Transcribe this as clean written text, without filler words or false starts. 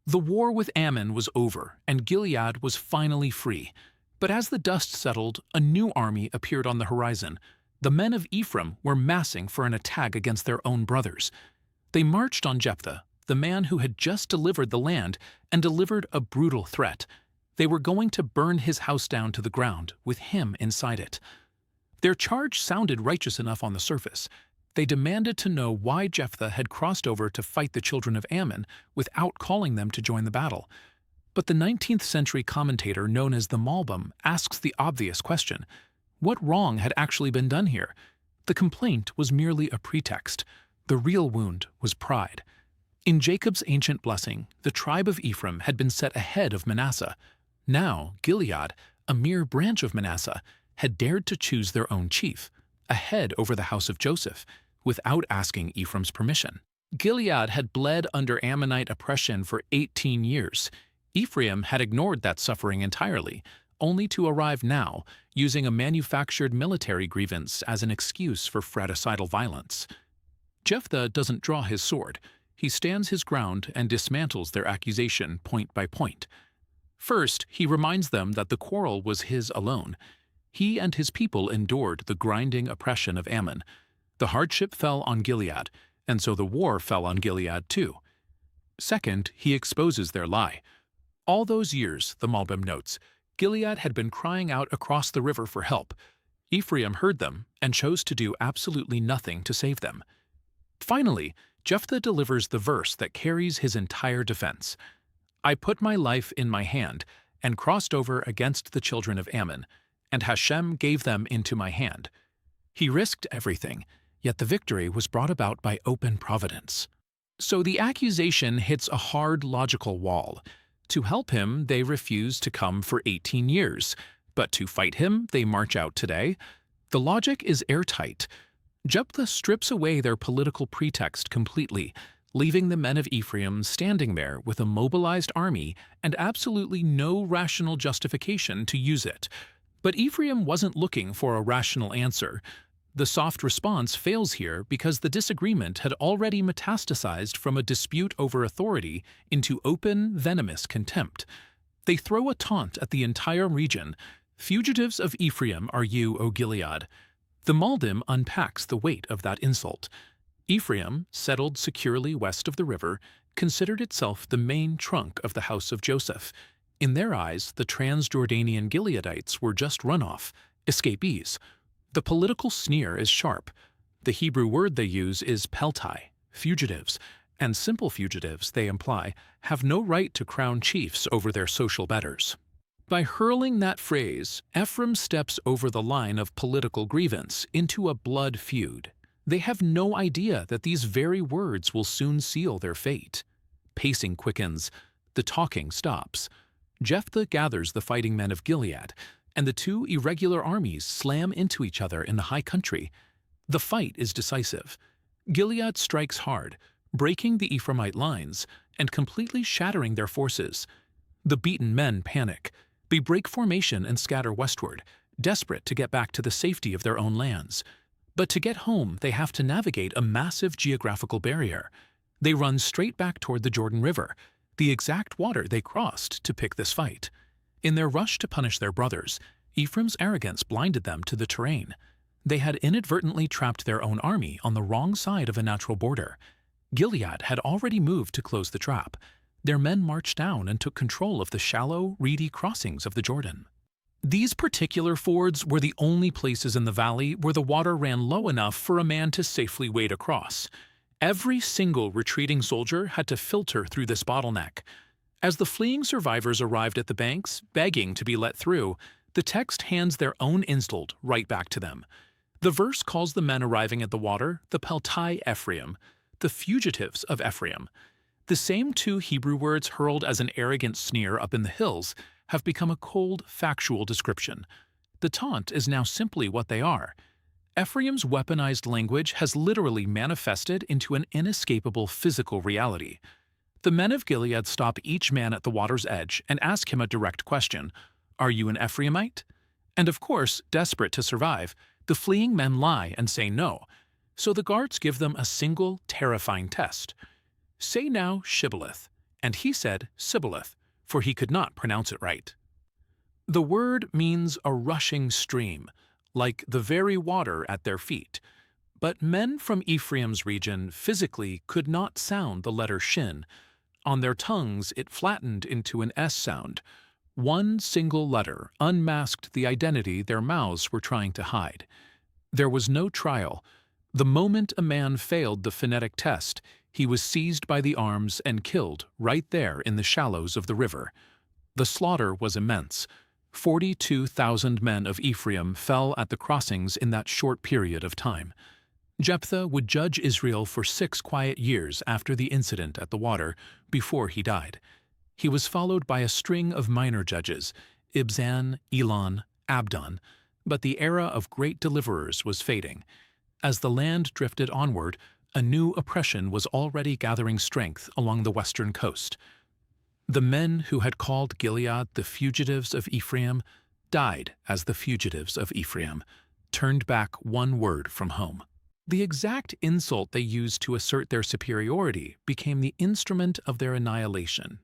The war with Ammon was over, and Gilead was finally free. But as the dust settled, a new army appeared on the horizon. The men of Ephraim were massing for an attack against their own brothers. They marched on Jephthah, the man who had just delivered the land, and delivered a brutal threat. They were going to burn his house down to the ground, with him inside it. Their charge sounded righteous enough on the surface. They demanded to know why Jephthah had crossed over to fight the children of Ammon without calling them to join the battle. But the 19th century commentator known as the Malbim asks the obvious question: what wrong had actually been done here? The complaint was merely a pretext. The real wound was pride. In Jacob's ancient blessing, the tribe of Ephraim had been set ahead of Manasseh. Now, Gilead, a mere branch of Manasseh, had dared to choose their own chief, ahead over the house of Joseph, without asking Ephraim's permission. Gilead had bled under Ammonite oppression for 18 years. Ephraim had ignored that suffering entirely, only to arrive now, using a manufactured military grievance as an excuse for fratricidal violence. Jephthah doesn't draw his sword. He stands his ground and dismantles their accusation point by point. First, he reminds them that the quarrel was his alone. He and his people endured the grinding oppression of Ammon. The hardship fell on Gilead, and so the war fell on Gilead too. Second, he exposes their lie. All those years, the Malbim notes, Gilead had been crying out across the river for help. Ephraim heard them and chose to do absolutely nothing to save them. Finally, Jephthah delivers the verse that carries his entire defense. "I put my life in my hand, and crossed over against the children of Ammon, and Hashem gave them into my hand." He risked everything, yet the victory was brought about by open providence. So the accusation hits a hard logical wall. To help him, they refuse to come for 18 years, but to fight him, they march out today. The logic is airtight. Jephthah strips away their political pretext completely, leaving the men of Ephraim standing there with a mobilized army and absolutely no rational justification to use it. But Ephraim wasn't looking for a rational answer. The soft response fails here because the disagreement had already metastasized from a dispute over authority into open, venomous contempt. They throw a taunt at the entire region. "Fugitives of Ephraim are you, O Gilead." The Malbim unpacks the weight of that insult. Ephraim, settled securely west of the river, considered itself the main trunk of the house of Joseph. In their eyes, the Transjordanian Gileadites were just runoff, escapees. The political sneer is sharp. The Hebrew word they use is peltai, fugitives, and simple fugitives, they imply, have no right to crown chiefs over their social betters. By hurling that phrase, Ephraim steps over the line of political grievance into a blood feud. They have no idea that these very words will soon seal their fate. Pacing quickens. The talking stops. Jephthah gathers the fighting men of Gilead, and the two irregular armies slam into each other in the high country. The fight is decisive. Gilead strikes hard, breaking the Ephraimite lines and completely shattering their forces. The beaten men panic. They break formation and scatter westward, desperate to get back to the safety of their own lands. But to get home, they have to navigate a massive geographical barrier. They run straight back toward the Jordan River, the exact water they crossed to pick this fight. In their rush to punish their brothers, Ephraim's arrogance blinded them to the terrain. They had inadvertently trapped their own army on the wrong side of a natural border. Gilead had already moved to close the trap. Their men marched down and took control of the shallow, reedy crossings of the Jordan. These particular fords were the only places in the valley where the water ran low enough for a man to safely wade across. Every single retreating soldier had to filter through this bottleneck. As the fleeing survivors arrived at the banks, begging to be let through, the text hands their own insult right back to them. The verse calls the men arriving at the water the peltai Ephraim, the fugitives of Ephraim. The same two Hebrew words hurled as an arrogant sneer up in the hills have become a cold, factual description. The taunt is now simply what they are. Ephraim's weaponized language has literally manifested into an inescapable physical reality. The men of Gilead stop each man at the water's edge and ask him a direct question: "Are you an Ephraimite?" And of course, desperate to survive, the fleeing men lie and say no. So the guards give them a single, terrifying test. "Say now Shibboleth," and he said Shibboleth, for he could not pronounce it right. The word means a rushing stream, like the very water at their feet. But men from Ephraim's region physically could not sound the letter shin. On their tongues it flattened into an S sound. One single letter unmasked the identity their mouths were trying to hide. There was no trial. The moment a man failed the phonetic test, he was seized by the arms and killed right there in the shallows of the river. The slaughter was immense. 42,000 men of Ephraim fell at the crossings in that short period of time. Jephthah would judge Israel for 6 quiet years after the incident at the water, before he died. He was followed by a string of minor judges, Ibzan, Elon, Abdon, but the era of great deliverers was fading. As the land drifted onward, a new oppression was already gathering strength along the western coast. The men who had called Gilead the fugitives of Ephraim died as the fugitives of Ephraim, turned back one word from home. The exact insult they used to assert their superiority became the instrument of their annihilation.